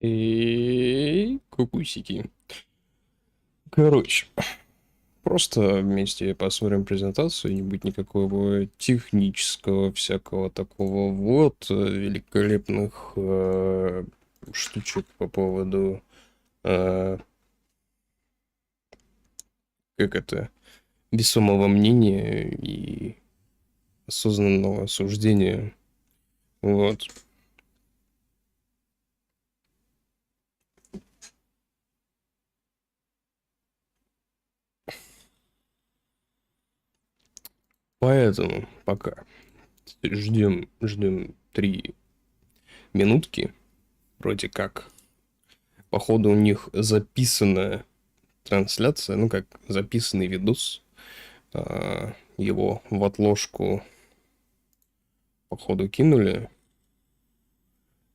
И кукусики. Короче, просто вместе посмотрим презентацию, не будет никакого технического всякого такого вот великолепных штучек по поводу как это весомого мнения и осознанного осуждения. Вот. Поэтому пока ждем 3 минутки. Вроде как. Походу у них записанная трансляция, ну как записанный видос. Его в отложку походу кинули.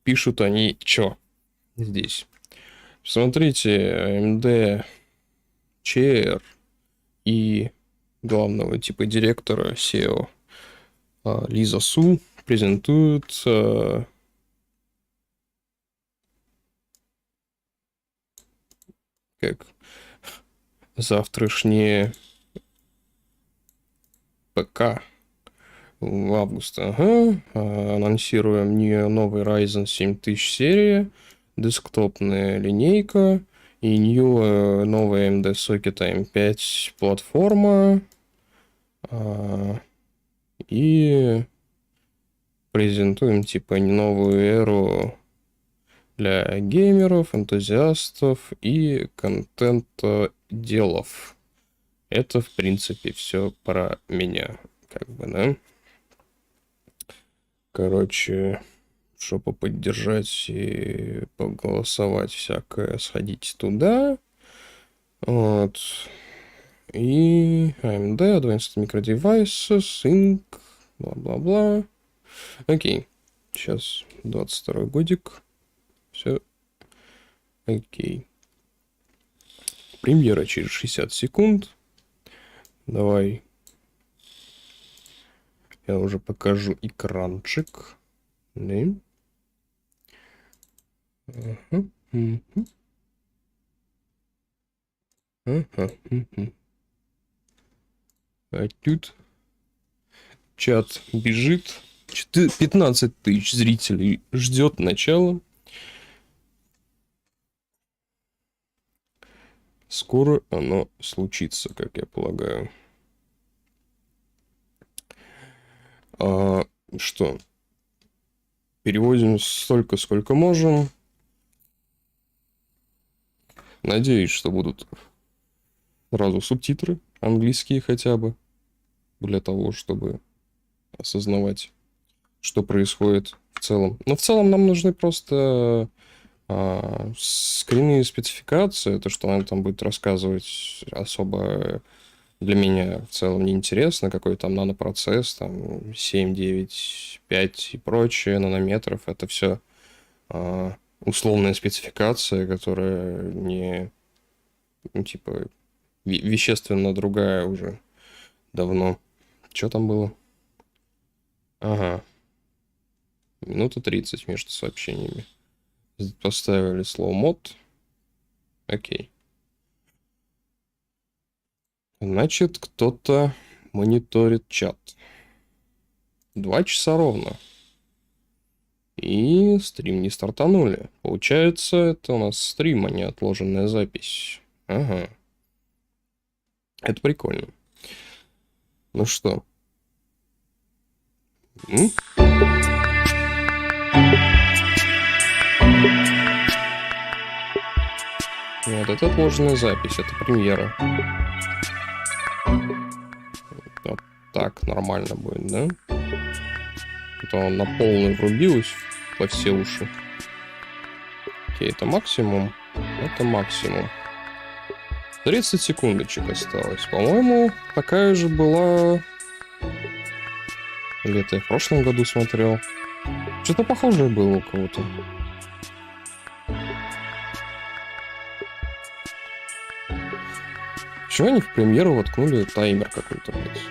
Пишут они чё здесь? Смотрите, AMD Chair и главного типа директора SEO Лиза Су презентуют как завтрашнее ПК в августе. Ага. Анонсируем не новый Ryzen 7000 серия, десктопная линейка и новая AMD Socket AM5 платформа. И презентуем типа новую эру для геймеров, энтузиастов и контент-делов. Это, в принципе, все про меня. Как бы, да? Короче, чтобы поддержать и поголосовать всякое, сходите туда. Вот. И AMD, Advanced Micro Devices, Inc. Бла-бла-бла. Окей. Сейчас 22 годик. Все. Окей. Премьера через 60 секунд. Давай. Я уже покажу экранчик. Да. А тут чат бежит. 15 тысяч зрителей ждет начала. Скоро оно случится, как я полагаю. Что? Переводим столько, сколько можем. Надеюсь, что будут сразу субтитры английские хотя бы. Для того, чтобы осознавать, что происходит в целом. Но в целом нам нужны просто скрины и спецификации. То, что она там будет рассказывать, особо для меня в целом не интересно. Какой там нанопроцесс, там 7, 9, 5 и прочее, нанометров. Это все условная спецификация, которая не, ну, типа, вещественно другая уже давно. Что там было? Ага. Минута 30 между сообщениями. Поставили слово мод. Окей. Значит, кто-то мониторит чат. 2 часа ровно. И стрим не стартанули. Получается, это у нас стрим, а не отложенная запись. Ага. Это прикольно. Ну что? Вот это отложенная запись, это премьера. Вот так нормально будет, да? Это он на полную врубилась во все уши. Окей, это максимум. Это максимум. 30 секундочек осталось. По-моему, такая же была... Или это я в прошлом году смотрел? Что-то похожее было у кого-то. Чего они в премьеру воткнули таймер какой-то, блядь?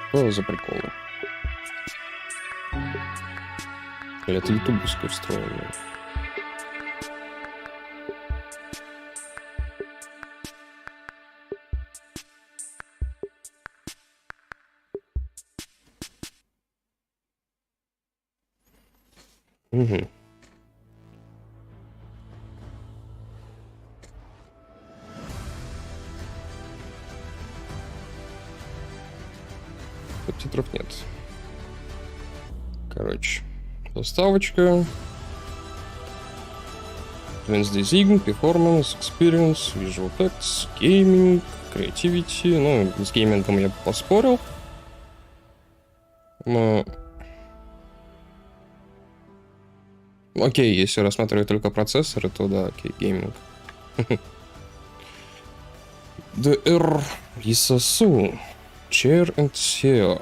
Что за приколы? Или это ютубовское встроение? Угу. Субтитров нет. Короче, доставочка. Advanced Design, Performance, Experience, Visual Effects, Gaming, Creativity. Ну, с геймингом я поспорил. Но... Окей, если рассматривать только процессоры, то да, окей, гейминг. DR ISASU Chair and SEO.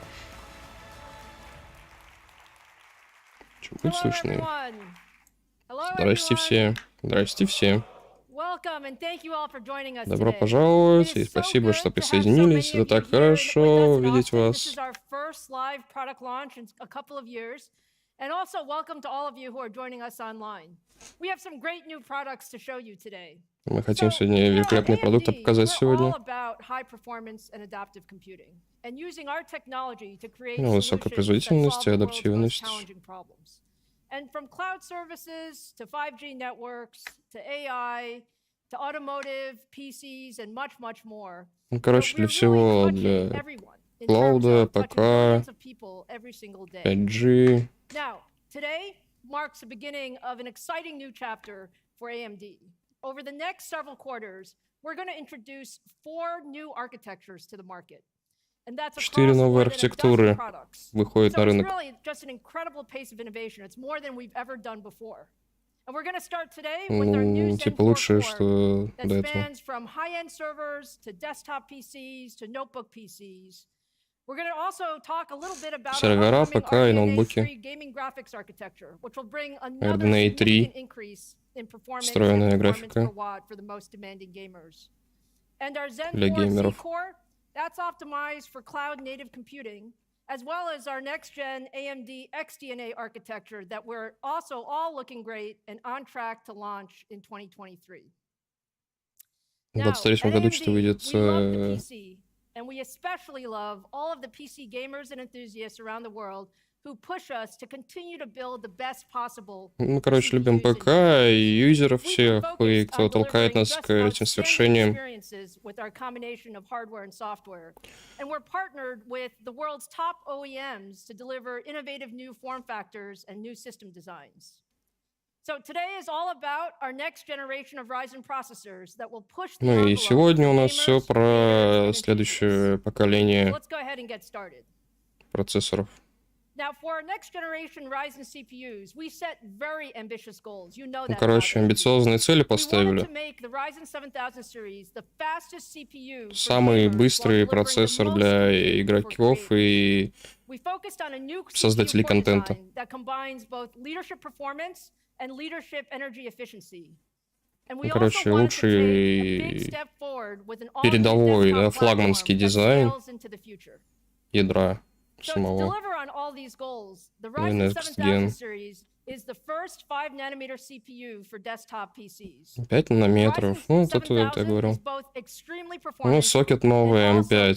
Что будет слышно? Здрасте все. Здрасте все. Добро пожаловать и спасибо, что присоединились. Это так хорошо видеть вас. And also welcome to all of you who are joining us online. We have some great new products to show you today. Мы хотим сегодня великолепные продукты показать сегодня. Ну, высокопроизводительность и адаптивность. And from cloud services to 5G networks to AI to automotive, PCs and much, much more. Ну, короче, для всего, для клауда, ПК, 5G. Now, today marks the beginning of an exciting new chapter for AMD. Over the next several quarters, we're going to introduce 4 new architectures to the market. 4 новые архитектуры выходят на рынок. Ну, типа лучшее, что до этого. Сервера, ПК и ноутбуки. RDNA 3. Встроенная графика для геймеров. That's optimized for cloud-native computing, as well as our next-gen AMD XDNA architecture that we're also all looking great and on track to launch in 2023. В 2023 году что выйдет... And we especially love all of the PC gamers and enthusiasts around the world who push us to continue to build the best possible. Мы, короче, любим ПК и юзеров всех, и кто толкает нас к этим свершениям. With our combination of hardware and software. And we're partnered with the world's top OEMs to deliver innovative new form factors and new system designs. So today is all about our next generation of Ryzen processors that will push the envelope. Ну и сегодня у нас все про следующее поколение процессоров. Now, for our next generation Ryzen CPUs, we set very ambitious goals. You know that. Ну, короче, амбициозные цели поставили. Самый быстрый процессор для игроков и создателей контента. Ну, короче, лучший передовой, да, флагманский дизайн ядра самого. Next Gen. 5 нанометров. Ну, вот это я говорил. Ну, сокет новый M5.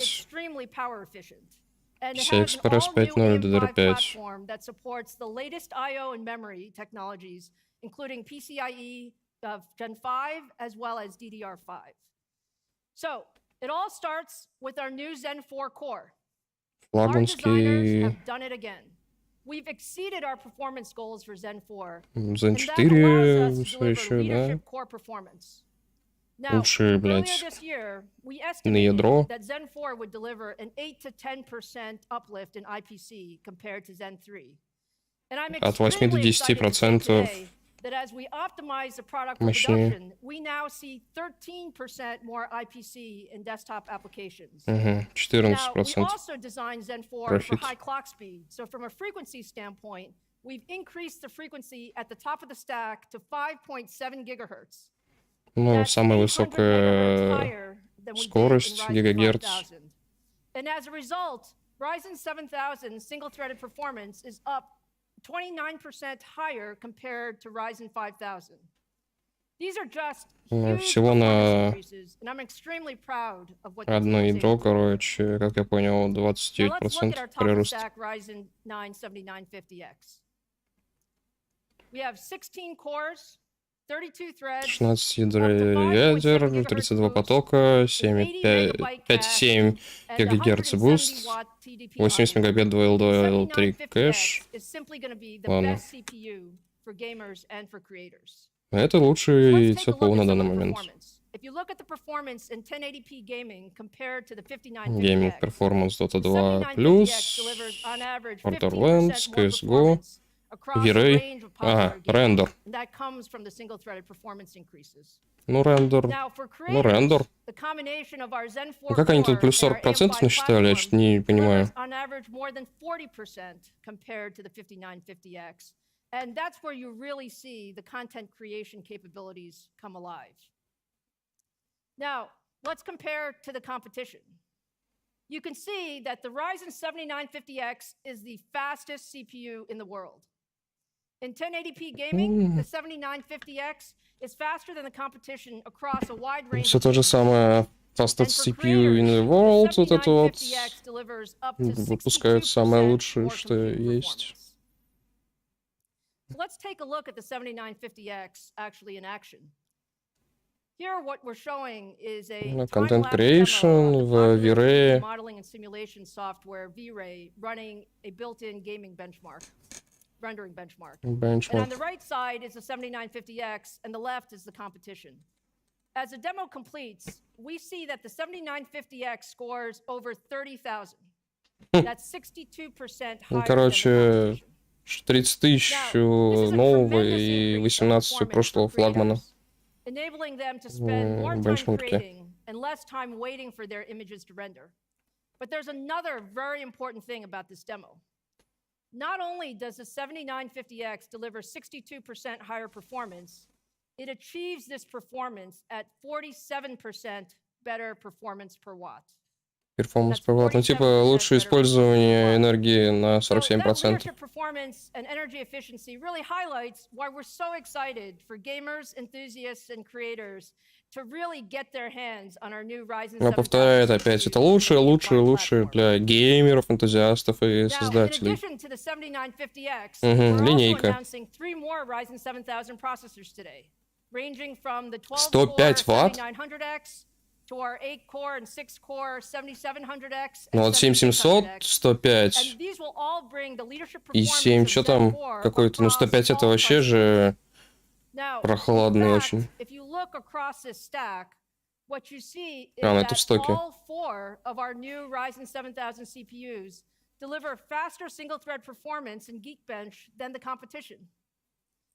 PCI-Express 5.0 DDR5. Including PCIe Gen 5 as well as DDR5. So, it all starts with our new Zen 4 core. Our designers have done it again. We've exceeded our performance goals for Zen 4. Zen 4 все еще, да? Лучше, блядь, на ядро. That Zen 4 would deliver an 8 to 10% uplift in IPC compared to Zen 3. And I'm от 8 до 10% that as we optimize the product for production, we now see 13% more IPC in desktop applications. 14%. Now, we also designed Zen 4 for high clock speed. So from a frequency standpoint, we've increased the frequency at the top of the stack to 5.7 gigahertz. Ну, самая высокая скорость, гигагерц. And as a result, Ryzen 7000 single-threaded performance is up 29% higher compared to Ryzen 5000. These are just всего на одно ядро, короче, как я понял, 29% прирост. 16 ядер, 32 потока, 5,7 ГГц буст, 80 мегабит L2L3 кэш. Ладно. Это лучший CPU на данный момент. Гейминг перформанс Dota 2 плюс, Borderlands, CSGO, V-Ray, рендер. Ну, рендер. Ну, как они тут плюс 40% насчитали, я что-то не понимаю. And that's where you really see the content creation capabilities come alive. Now, let's compare to the competition. You can see that the Ryzen 7950X is the fastest CPU in the world. In 1080p gaming, the 7950X is faster than the competition across a wide range. Все то же самое. Fastest CPU in the world. Вот это вот выпускают самое лучшее, что есть. So let's take a look at the 7950X actually in action. Here, what we're showing is a content creation в V-Ray. Modeling and simulation software V-Ray running a built-in gaming rendering benchmark. And on the right side is the 7950X, and the left is the competition. As the demo completes, we see that the 7950X scores over 30,000. That's 62% higher than the competition. 30 тысяч нового и 18 прошлого флагмана в бенчмарке. But there's another very important thing about this demo. Not only does the 7950X deliver 62% higher performance, it achieves this performance at 47% better performance per watt. Перформанс per watt. Ну, типа, лучшее использование энергии на 47%. Но повторяет опять, это лучшее для геймеров, энтузиастов и создателей. Линейка. 105 ватт? Ну вот 7700, 105 и 7, что там какой-то, ну 105 это вообще же прохладный очень. Ну это в стоке.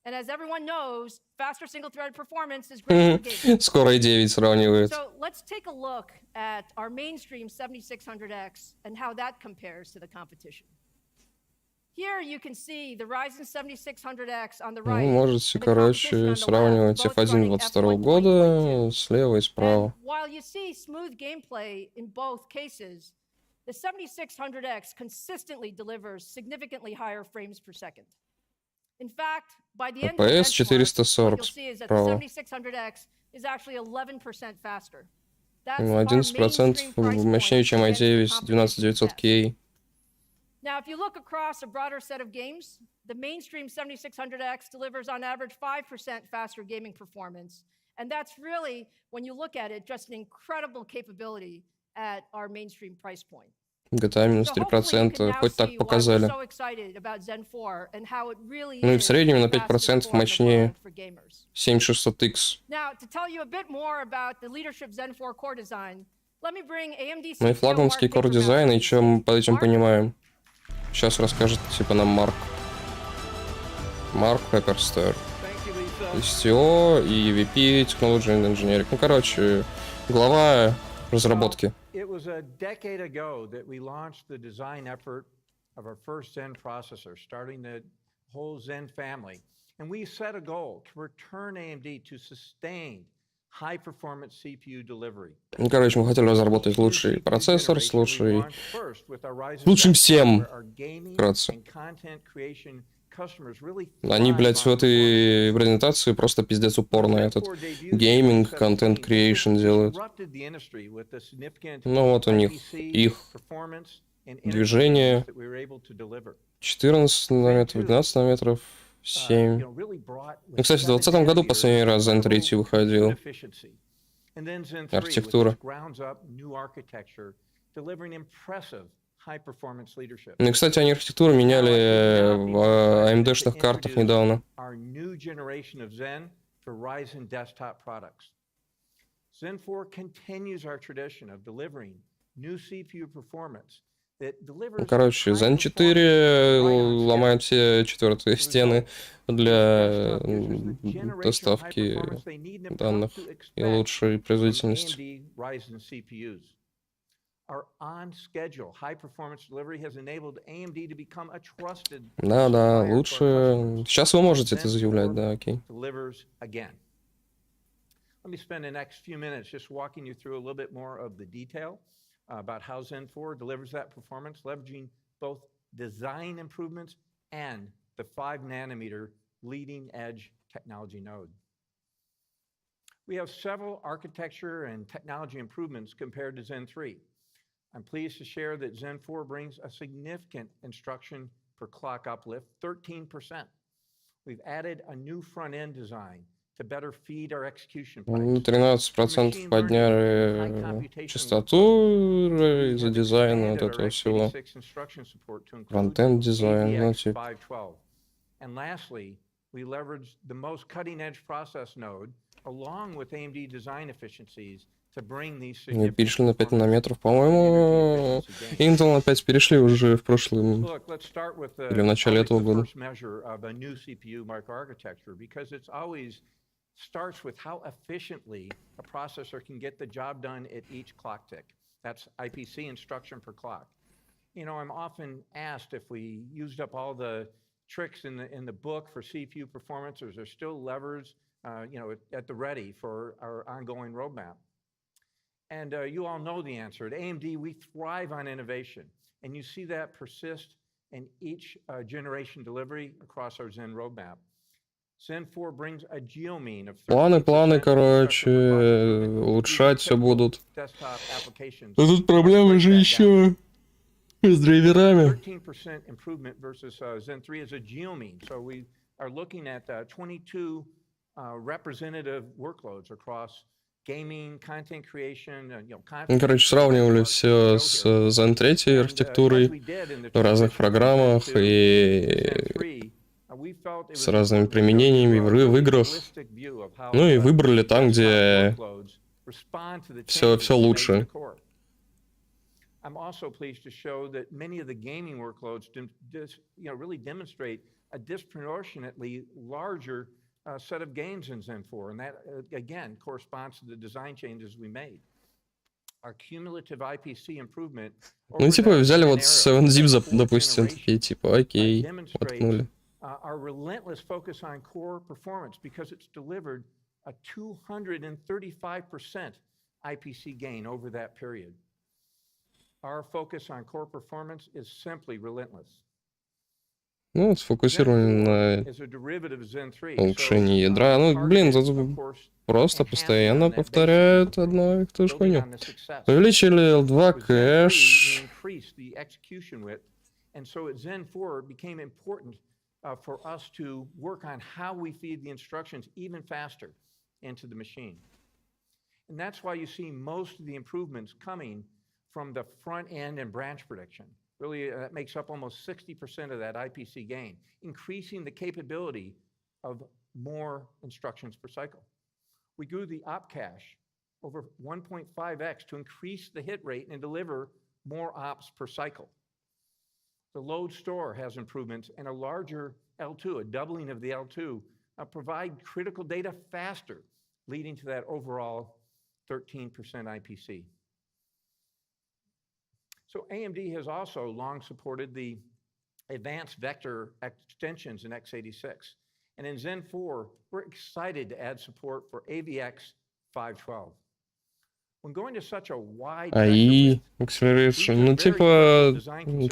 And as everyone knows, faster single-threaded performance is great for gaming. Скоро и 9 сравнивает. So let's take a look at our mainstream 7600X and how that compares to the competition. Here you can see the Ryzen 7600X on the right. Ну, можете, короче, сравнивать F1 22 года слева и справа. While you see smooth gameplay in both cases, the 7600X consistently delivers significantly higher frames per second. In fact, by the end of the benchmark, what you'll see is that the 7600X is actually 11% faster. That's our mainstream price point мощнее, чем i9 12900K. Now, if you look across a broader set of games, the mainstream 7600X delivers on average 5% faster gaming performance. And that's really, when you look at it, just an incredible capability at our mainstream price point. GTA минус 3%, хоть так показали. Ну и в среднем на 5% мощнее 7600X. Ну и флагманский Core дизайн, и что мы под этим понимаем? Сейчас расскажет типа нам Марк. Марк Пепперстер. STO и EVP, Technology and Engineering. Ну короче, глава разработки. It was a decade ago that we launched the design effort of our first Zen processor, starting the whole Zen family. And we set a goal to return AMD to sustained high-performance CPU delivery. Ну, короче, мы хотели разработать лучший процессор с лучшим всем. Вкратце. Они, блядь, в этой презентации просто пиздец упорно этот гейминг, контент creation делают. Ну вот у них их движение 14 нанометров, 12 нанометров, 7. Ну, кстати, в 2020 году последний раз Zen 3 выходил. Архитектура. Ну и, кстати, они архитектуру меняли в AMD-шных картах недавно. Zen 4 continues our tradition of delivering new CPU performance that delivers. Короче, Zen 4 ломает все четвертые стены для доставки данных и лучшей производительности. Да, лучше. Сейчас вы можете это заявлять, да, окей. Let me spend the next few minutes just walking you through a little bit more of the detail about how Zen 4 delivers that performance, leveraging both design improvements and the 5-nanometer leading edge technology node. We have several architecture and technology improvements compared to Zen 3. I'm pleased to share that Zen 4 brings a significant instruction per clock uplift, 13%. We've added a new front-end design to better feed our execution pipes. 13% подняли частоту из-за дизайна вот этого всего. Фронтенд дизайн, ну типа. And lastly, we leveraged the most cutting-edge process node along with AMD design efficiencies to bring these significant. Перешли на 5 нанометров, по-моему. Intel опять перешли уже в прошлом или в начале этого года. Starts with how efficiently a processor can get the job done at each clock tick. That's IPC instruction per clock. You know, I'm often asked if we used up all the tricks in the book for CPU performance, or is there still levers, at the ready for our ongoing roadmap? And you all know the answer. At AMD, we thrive on innovation, and you see that persist in each generation delivery across our Zen roadmap. Планы, короче, улучшать все будут. Но тут проблемы же еще с драйверами. 13% improvement versus Zen 3 is a geomean. So we are looking at 22 representative workloads across gaming, content creation, короче, сравнивали все с Zen 3 архитектурой в разных программах и с разными применениями в играх. Ну и выбрали там, где все лучше. I'm also pleased to show that many of the gaming workloads really demonstrate a disproportionately larger set of gains in Zen 4, and that again corresponds to the design changes we made. Our cumulative IPC improvement. Ну типа взяли вот 7-zip, допустим, такие типа окей, воткнули. Our relentless focus on core performance because it's delivered a 235% IPC gain over that period. Our focus on core performance is simply relentless. Ну, сфокусированы на улучшении ядра. Ну, блин, тут просто постоянно повторяют одну и ту же хуйню. Увеличили L2 кэш. For us to work on how we feed the instructions even faster into the machine. And that's why you see most of the improvements coming from the front end and branch prediction. Really, that makes up almost 60% of that IPC gain, increasing the capability of more instructions per cycle. We grew the op cache over 1.5x to increase the hit rate and deliver more ops per cycle. The load store has improvements and a larger L2, a doubling of the L2, provide critical data faster, leading to that overall 13% IPC. So AMD has also long supported the advanced vector extensions in x86. And in Zen 4, we're excited to add support for AVX 512. АИ, acceleration, ну типа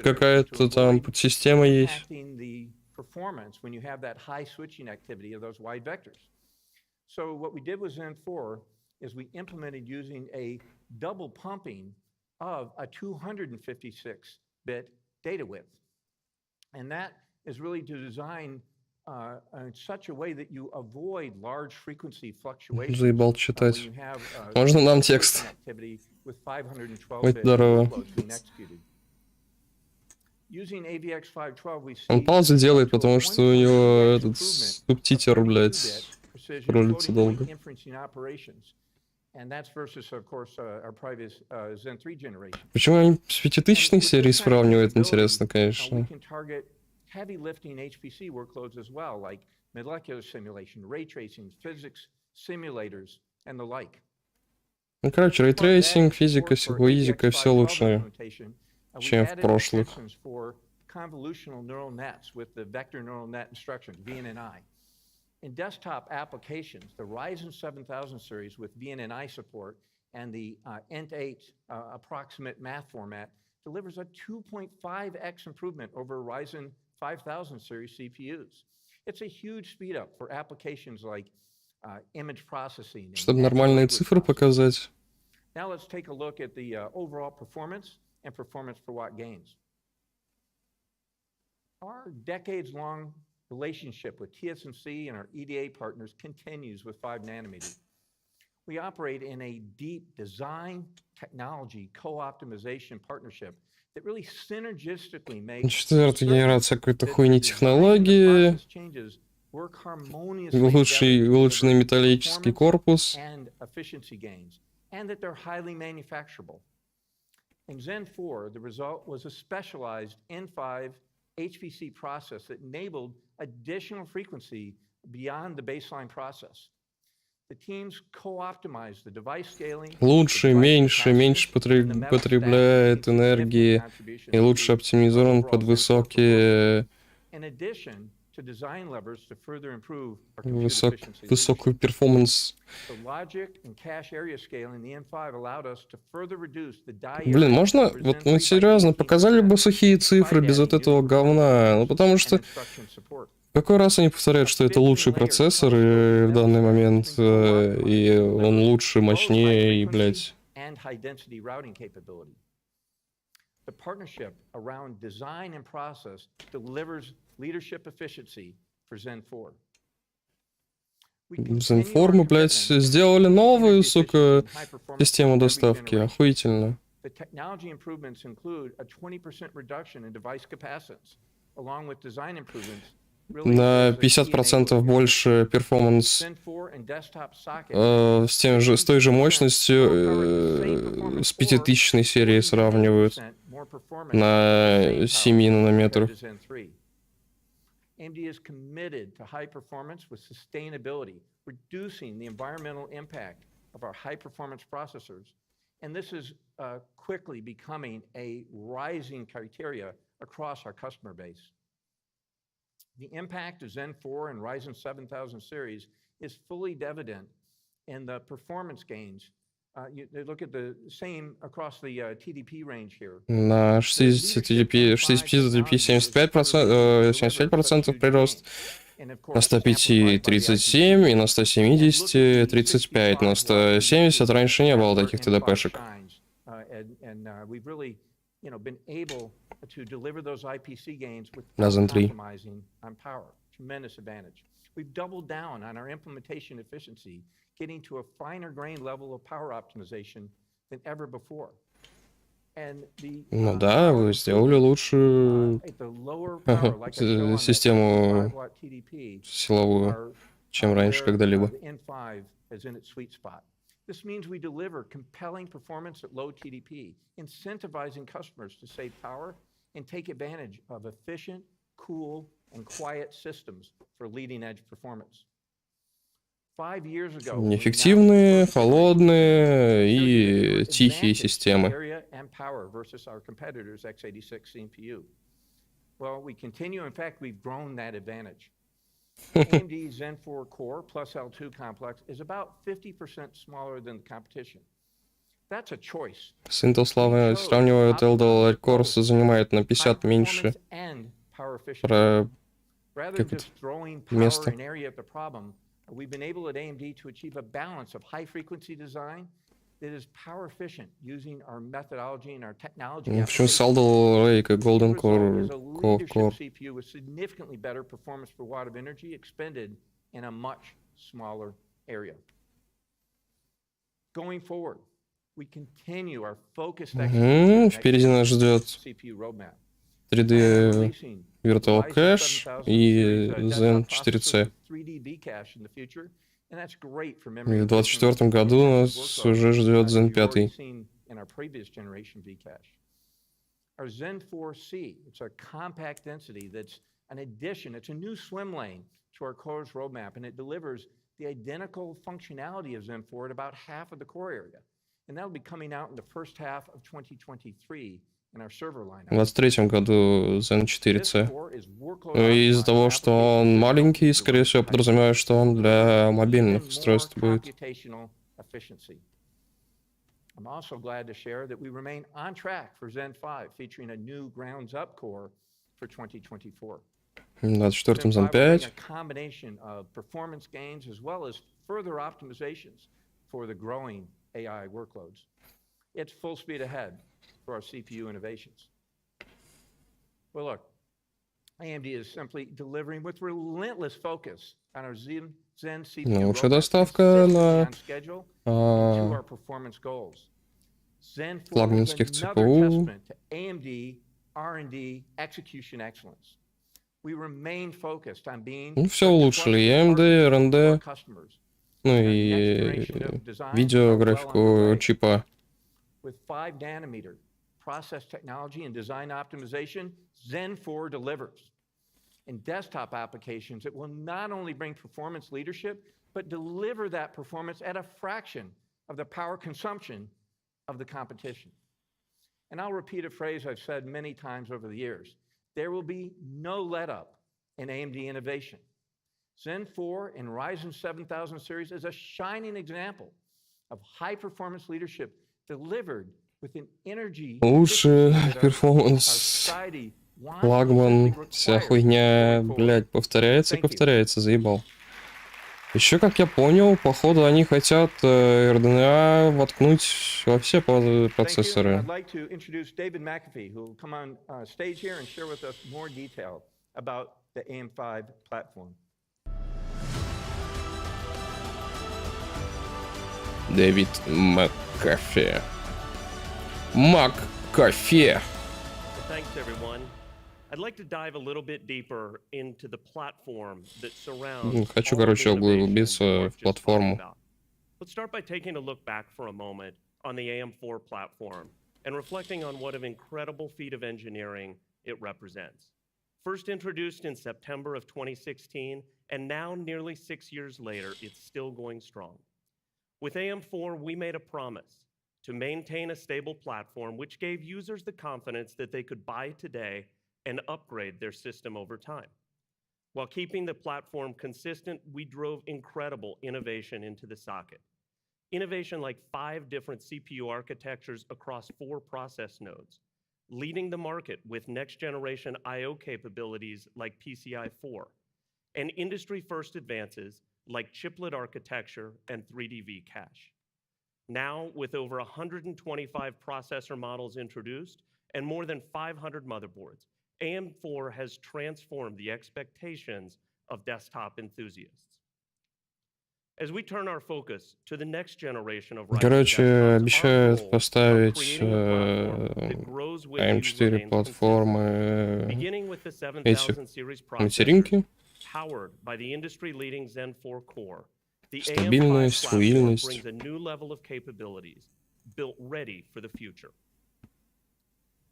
какая-то там подсистема есть. When you have that high switching activity of those wide vectors. So what we did with Zen 4 is we implemented using a double pumping of a 256-bit data width. And that is really to design in such a way that you avoid large frequency fluctuations. Заебал When читать. you have Можно нам текст? activity with 512 Будь bit здорово. workloads being executed. Using AVX 512, we see Он паузы делает, up to a потому что у него 1.3x этот improvement субтитер, of блядь, 32-bit precision ролится floating долго. point inferencing operations. And that's versus, of course, our previous Zen 3 generation. Почему они с 5000 And with серии this kind of сравнивают, capability, интересно, we конечно. can target heavy lifting HPC workloads as well, like molecular simulation, ray tracing, physics simulators, and the like. Ну, короче, As part of that, рейтрейсинг, in физика, support for физика, AVX все 512 лучше, implementation, we чем в added прошлых. extensions for convolutional neural nets with the vector neural net instructions, VNNI. In desktop applications, the Ryzen 7000 series with VNNI support and the INT8 approximate math format delivers a 2.5x improvement over Ryzen 5000 series CPUs. It's a huge speed up for applications like image processing. Чтобы нормальные цифры показать. Now let's take a look at the overall performance and performance per watt gains. Our decades-long relationship with TSMC and our EDA partners continues with 5 nanometer. We operate in a deep design technology co-optimization partnership that really synergistically makes Четвертая генерация какой-то хуйни технологии, улучшенный металлический корпус. And efficiency gains, and that they're highly manufacturable. In Zen 4, the result was a specialized N5 HPC process that enabled additional frequency beyond the baseline process. The teams co-optimized the device scaling. Лучше, меньше потребляет энергии и лучше оптимизирован под высокие... In addition to design levers to further improve our compute efficiency. Высокую перформанс. The logic and cache area scaling the N5 allowed us to further reduce the die. Блин, можно, вот, ну, серьезно, показали бы сухие цифры без вот этого говна, ну, потому что какой раз они повторяют, что это лучший процессор в данный момент, и он лучше, мощнее, и, блядь... The partnership around design and process delivers leadership efficiency for Zen 4. Zen 4 мы, блядь, сделали новую, сука, систему доставки. Охуительно. The technology improvements include a 20% reduction in device capacitance, along with design improvements. На 50% больше перформанс с той же мощностью с 5000 серии сравнивают на 7 нанометрах. AMD is committed to high performance with sustainability, reducing the environmental impact of our high performance processors. And this is quickly becoming a rising criteria across our customer base. The impact of Zen 4 and Ryzen 7000 series is fully evident in the performance gains. You look at the same across the TDP range here. На 60 TDP 75% прирост, на 105 37 и на 170 35, на 170 раньше не было таких TDP-шек. To deliver those IPC gains without compromising on power. Tremendous advantage. We've doubled down on our implementation efficiency, getting to a finer grain level of power optimization than ever before. And the ну да, вы сделали лучшую систему силовую, чем раньше когда-либо. This means we deliver compelling performance at low TDP, incentivizing customers to save power and take advantage of efficient, cool, and quiet systems for leading-edge performance. 5 years ago, эффективные, холодные и тихие системы. Well, we continue. In fact, we've grown that advantage. AMD Zen 4 core plus L2 complex is about 50% smaller than the competition. That's a choice. С Intel сравнивают L2 Core, занимает на 50 меньше We've been able at AMD to achieve a balance of high frequency design that is power efficient using our methodology and our technology. В общем, applications. Saldo Lake The Golden result Core, is a leadership Core. CPU with significantly better performance per watt of energy expended in a much smaller area. Going forward, we continue our focused execution of Впереди нас ждет CPU roadmap. 3D Releasing Virtual Ryzen Cache 7000 и series, Zen desktop processors 4C. with 3D V-cache in the future, and that's great for И memory в efficient 2024 году нас workloads, уже ждет as Zen you've already 5. seen in our previous generation V-cache. Our Zen 4C, it's a compact density that's an addition, it's a new swim lane to our core's roadmap, and it delivers the identical functionality of Zen 4 at about half of the core area. And that'll be coming out in the first half of 2023 in our server В lineup. 2023 году Zen This 4C. core is workload Ну и из-за optimized того, for что applications он that маленький, don't скорее всего, run high подразумеваю, speed. что он для мобильных Even устройств more будет. computational efficiency. I'm also glad to share that we remain on track for Zen 5, featuring a new grounds-up core for 2024. В 2024 Zen Zen 5 will bring 5. a combination of performance gains as well as further optimizations for the growing AI workloads. It's full speed ahead for our CPU innovations. Well, look, AMD is simply delivering with relentless focus on our Zen CPU Ну, лучшая roadmap, доставка consistently на on schedule and to our performance goals. Zen 4 is флагманских another CPU. testament to AMD R&D execution excellence. We remain focused on being Ну, все the улучшили. И trusted AMD, partner to our RND, customers. ну Our next и generation of designs are видеографику well underway. чипа. With 5 nanometer process technology and design optimization, Zen 4 delivers. In desktop applications, it will not only bring performance leadership, but deliver that performance at a fraction of the power consumption of the competition. And I'll repeat a phrase I've said many times over the years. There will be no let-up in AMD innovation. Zen 4 and Ryzen 7000 series is a shining example of high-performance leadership delivered with an energy Лучше efficiency that our перформанс, society wants and флагман, simply вся requires хуйня, going forward. блядь, повторяется и Thank you. повторяется, заебал. Еще, как я понял, походу они хотят RDNA воткнуть во все Thank you. And процессоры. I'd like to introduce David McAfee, who will come on stage here and share with us more detail about the AM5 platform. Дэвид МакКафе. МакКафе. Thanks, everyone. I'd like to dive a little bit deeper into the platform that surrounds Хочу, all of the короче, innovations углубиться Mark в just talked платформу. about. Let's start by taking a look back for a moment on the AM4 platform and reflecting on what an incredible feat of engineering it represents. First introduced in September of 2016, and now nearly 6 years later, it's still going strong. With AM4, we made a promise to maintain a stable platform which gave users the confidence that they could buy today and upgrade their system over time. While keeping the platform consistent, we drove incredible innovation into the socket. Innovation like 5 different CPU architectures across 4 process nodes, leading the market with next-generation I/O capabilities like PCI 4, and industry-first advances like chiplet architecture and 3D V-cache. Now, with over 125 processor models introduced and more than 500 motherboards, AM4 has transformed the expectations of desktop enthusiasts. As we turn our focus to the next generation of Ryzen Короче, desktops, our обещают goal of поставить creating a platform that grows with you AM4 remains consistent. платформы Beginning with the эти 7000 series материнки. processors, powered by the industry-leading Zen 4 core, the AM5 Стабильность, platform флуидность. brings a new level of capabilities built ready for the future.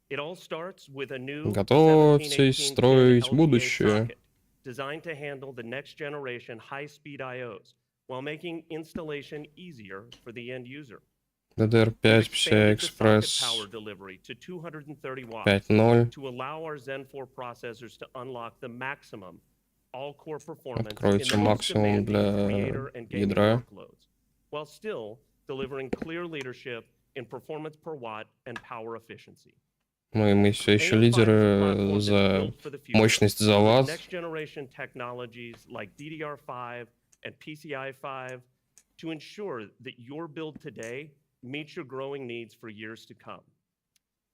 It all starts with a new Готовьтесь 17-18 строить LTA будущее. socket designed to handle the next generation high-speed IOs while making installation easier for the end user. DDR5 We've PCI expanded the socket Express power delivery to 230 watts 5.0. to allow our Zen 4 processors to unlock the maximum all-core performance in Откройте the most максимум demanding для creator and gaming ядра. workloads, while still delivering clear leadership in performance per watt and power efficiency. Мы все еще AM5 is a лидеры platform that's за built for the future, мощность за with ватт. next-generation technologies like DDR5 and PCI 5 to ensure that your build today meet your growing needs for years to come.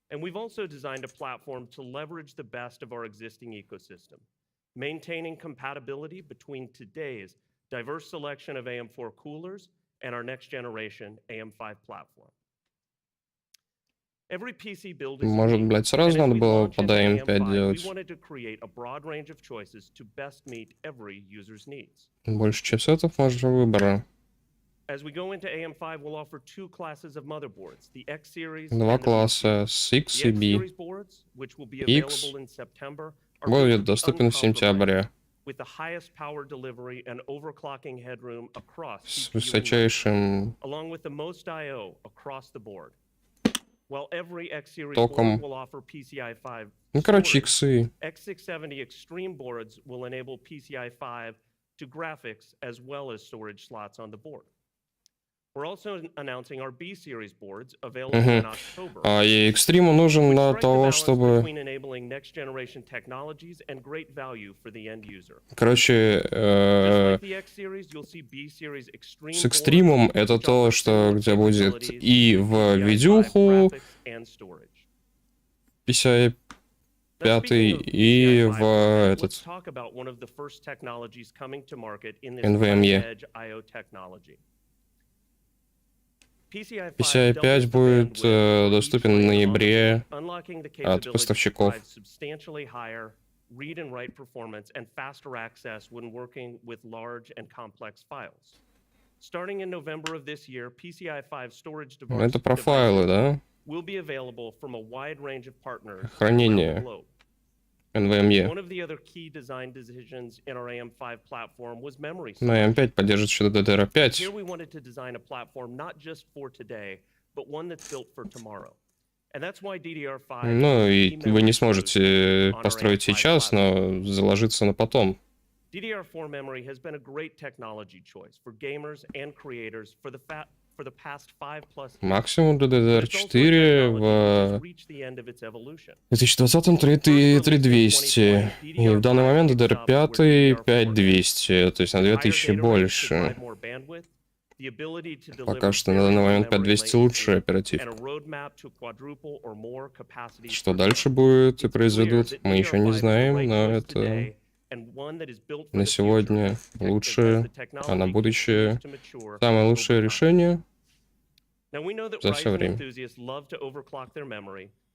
And we've also designed a platform to leverage the best of our existing ecosystem, maintaining compatibility between today's diverse selection of AM4 coolers and our next generation AM5 platform. Every PC build is Может, unique, блядь, сразу and as надо we было launch под into AM5 AM5, we делать. wanted to create a broad range of choices to best meet every user's needs. Больше чипсетов, может, выбора. As we go into AM5, we'll offer two classes of motherboards, the X series Два and the B класса, series. с X The и X B. series boards, which will be X available in September, are будет built to be доступен в uncompromised, сентябре. with the highest power delivery and overclocking headroom across С CPU and memory, высочайшим along with the most I/O across the board. While every X series током. board will offer PCI 5 Ну, короче, storage, иксы. X670 Extreme boards will enable PCI 5 to graphics as well as storage slots on the board. We're also announcing our B series boards available in October. А и экстриму нужен which для strike the того, balance чтобы... between enabling next generation technologies and great value for the end user. Короче, Just like the X series, you'll see B series Extreme с экстримом boards, это which то, offer что similar где будет capabilities и to в PCI 5 видюху graphics and storage. PCI Now, 5 speaking of и PCI 5 в graphics, этот let's talk about one of the first technologies coming to market in this NVMe. cutting-edge I/O technology. PCI 5 PCI 5 будет доступен в ноябре от поставщиков. Substantially higher read and write performance and faster access when working with large and complex files. Starting in November of this year, PCI 5 storage Это про файлы, да? will be available from a wide range of partners around the Хранение globe. NVMe. One of the other key design decisions in our AM5 platform was memory Но AM5 поддержит еще Here DDR5. we wanted to design a platform not just for today, but one that's built for tomorrow. And that's why DDR5 Ну is и the key вы не memory сможете solution on our построить AM5 сейчас, platform. но заложиться на потом. DDR4 memory has been a great technology choice for gamers and creators for the past 5+ years. Максимум для But it's also a DDR4 technology which has в reached the end of its evolution. 2020 3200, и в данный момент DDR5 5200, то есть на 2000 больше. Пока что на данный момент 5200 лучшая оперативка. Что дальше будет и произведут, мы еще не знаем, но это на сегодня лучшее, а на будущее самое лучшее решение за все время.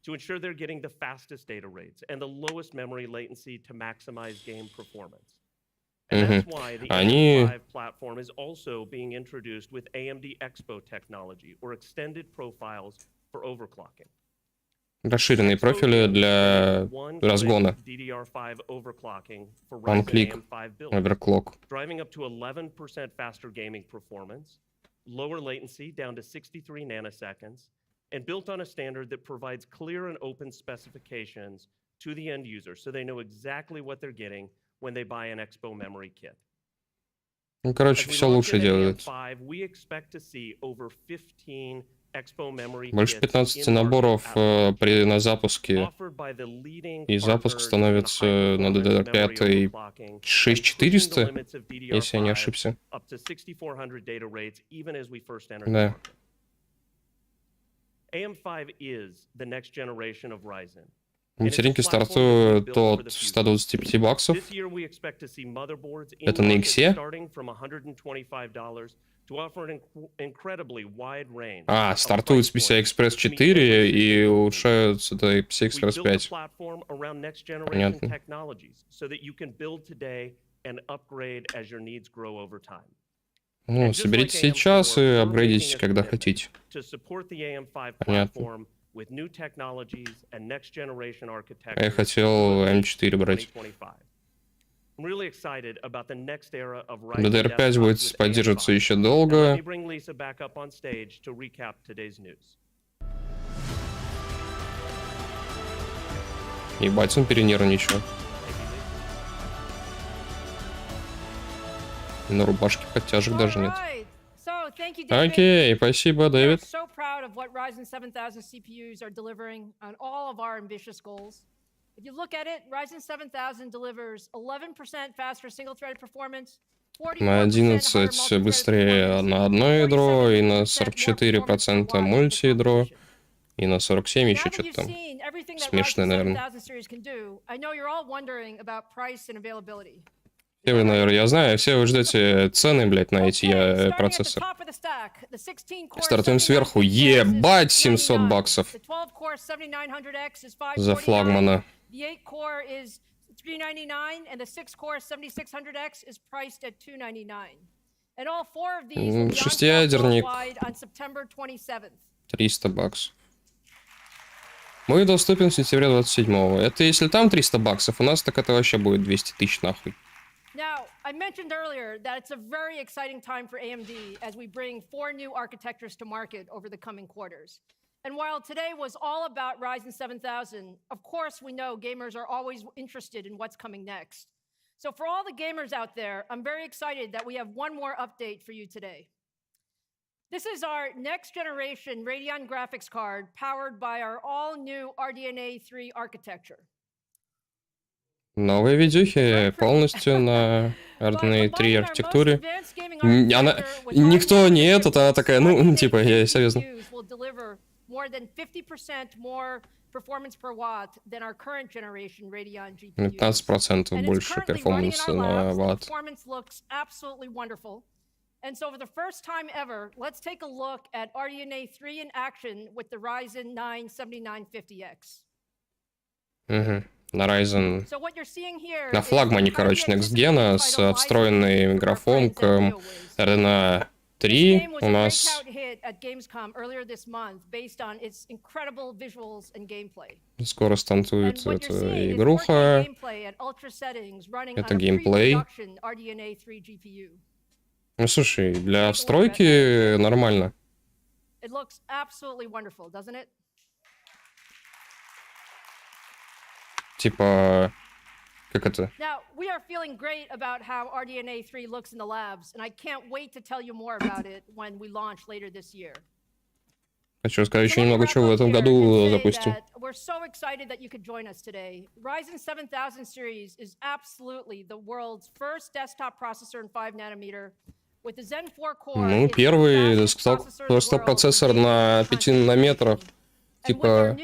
To ensure they're getting the fastest data rates and the lowest memory latency to maximize game performance. And that's why the AM5 platform is also being introduced with AMD Expo technology, or extended profiles for overclocking. Расширенные профили для разгона. DDR5 overclocking for One Ryzen click AM5 builds, overclock. driving up to 11% faster gaming performance, lower latency down to 63 nanoseconds, and built on a standard that provides clear and open specifications to the end user so they know exactly what they're getting when they buy an Expo memory kit. Ну, короче, все лучше делают. Больше 15 наборов на запуске. И запуск становится на DDR5 6400, если я не ошибся. Да. AM5 is the next generation of Ryzen. Материнки стартуют от 125 баксов. Это на иксе. Стартуют с PCI Express 4 и улучшаются до PCI Express 5. Понятно. Ну, соберите сейчас и апгрейдитесь, когда хотите. Понятно. Я хотел M4 брать. DDR5 будет поддерживаться еще долго. Ебать, он перенервничал. На рубашке подтяжек даже нет. Окей, спасибо, Дэвид. So proud of what Ryzen 7000 CPUs are delivering on all of our ambitious goals. If you look at it, Ryzen 7000 delivers 11% faster single-threaded performance, На 11 быстрее на одно ядро, и на 44% мультиядро, и на 47 еще что-то там. Смешное, наверное. Все вы, наверное, я знаю, все вы ждете цены, блядь, на эти процессоры. Стартуем сверху. Ебать, 700 баксов за флагмана. Шестиядерник. 300 баксов. Мы доступен в сентябре 27-го. Это если там 300 баксов, у нас так это вообще будет 200 тысяч нахуй. Now, I mentioned earlier that it's a very exciting time for AMD as we bring 4 new architectures to market over the coming quarters. And while today was all about Ryzen 7000, of course we know gamers are always interested in what's coming next. So for all the gamers out there, I'm very excited that we have one more update for you today. This is our next generation Radeon graphics card powered by our all-new RDNA 3 architecture. Новые видюхи полностью на RDNA 3 архитектуре. Она... Никто не этот, она такая, ну, типа, я серьезно. 15% больше перформанса на ватт. And so for the first time ever, let's take a look at RDNA 3 in action with the Ryzen 9 7950X. На Ryzen, на флагмане, короче, Next Gen с встроенной графомкой RDNA 3 у нас скоро стартует эта игруха. Это геймплей. Ну, слушай, для встройки нормально. Типа, как это? Now, we are feeling great about how RDNA 3 looks in the labs, and I can't wait to tell you more about it when we launch later this year. Хочу сказать еще немного чего в этом году запустим. We're so excited that you could join us today. Ryzen 7000 series is absolutely the world's first desktop processor in 5 nanometer. With the Zen 4 core, ну, первый десктоп процессор на 5 нанометрах. Типа,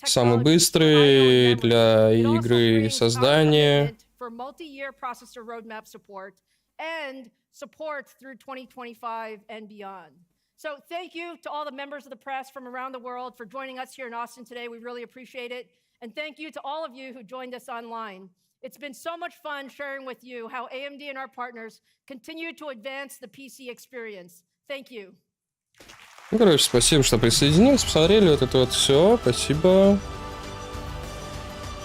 самый быстрый для игры создания. So thank you to all the members of the press from around the world for joining us here in Austin today. We really appreciate it. And thank you to all of you who joined us online. It's been so much fun sharing with you how AMD and our partners continue to advance the PC experience. Thank you. Ну, короче, спасибо, что присоединились, посмотрели вот это вот все. Спасибо.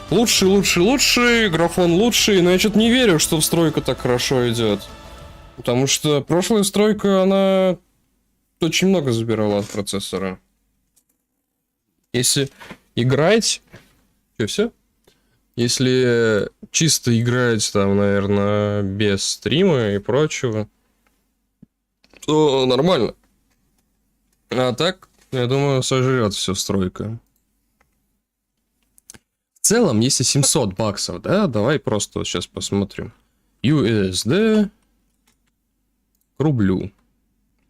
Лучший, графон лучший, но я что-то не верю, что встройка так хорошо идет. Потому что прошлая встройка, она очень много забирала от процессора. Если играть... Что, все? Если чисто играть там, наверное, без стрима и прочего, то нормально. А так, я думаю, сожрет все встройка. В целом, если 700 баксов, да, давай просто сейчас посмотрим. USD к рублю.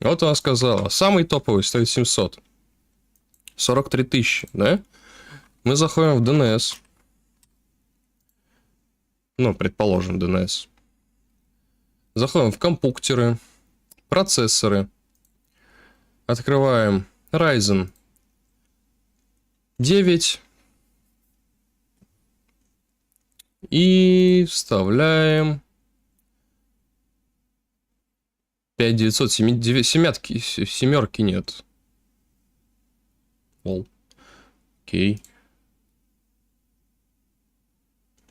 Вот она сказала, самый топовый стоит 700. 43 тысячи, да? Мы заходим в DNS. Ну, предположим, DNS. Заходим в компьютеры, процессоры. Открываем Ryzen 9. И вставляем 5900. Семерки нет. Окей.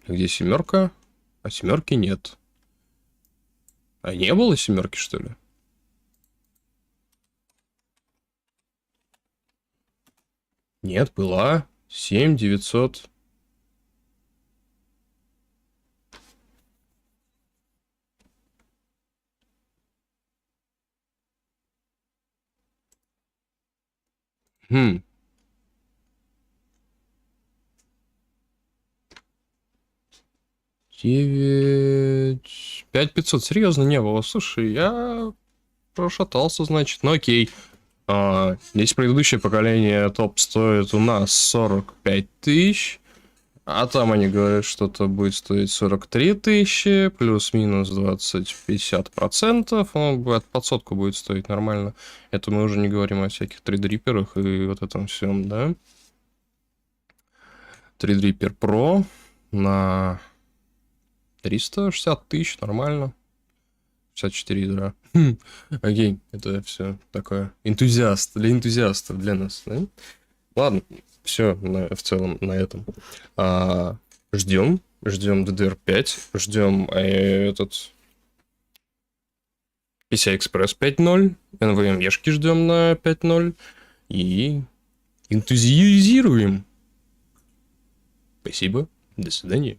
Где семерка? А семерки нет. А не было семерки, что ли? Нет, была 7900. 9... 5500, серьезно не было. Слушай, я прошатался, значит. Ну окей. Здесь предыдущее поколение топ стоит у нас 45 тысяч. А там они говорят, что-то будет стоить 43 тысячи, плюс-минус 20-50%. Он под сотку будет стоить нормально. Это мы уже не говорим о всяких тридриперах и вот этом всем, да? Тридрипер Pro на 360 тысяч, нормально. 64 ядра. Окей, это все такое энтузиаст, для энтузиастов, для нас, да? Ладно, все в целом на этом. Ждем DDR5, ждем этот PCI-Express 5.0, NVMe-шки ждем на 5.0 и энтузиазируем. Спасибо, до свидания.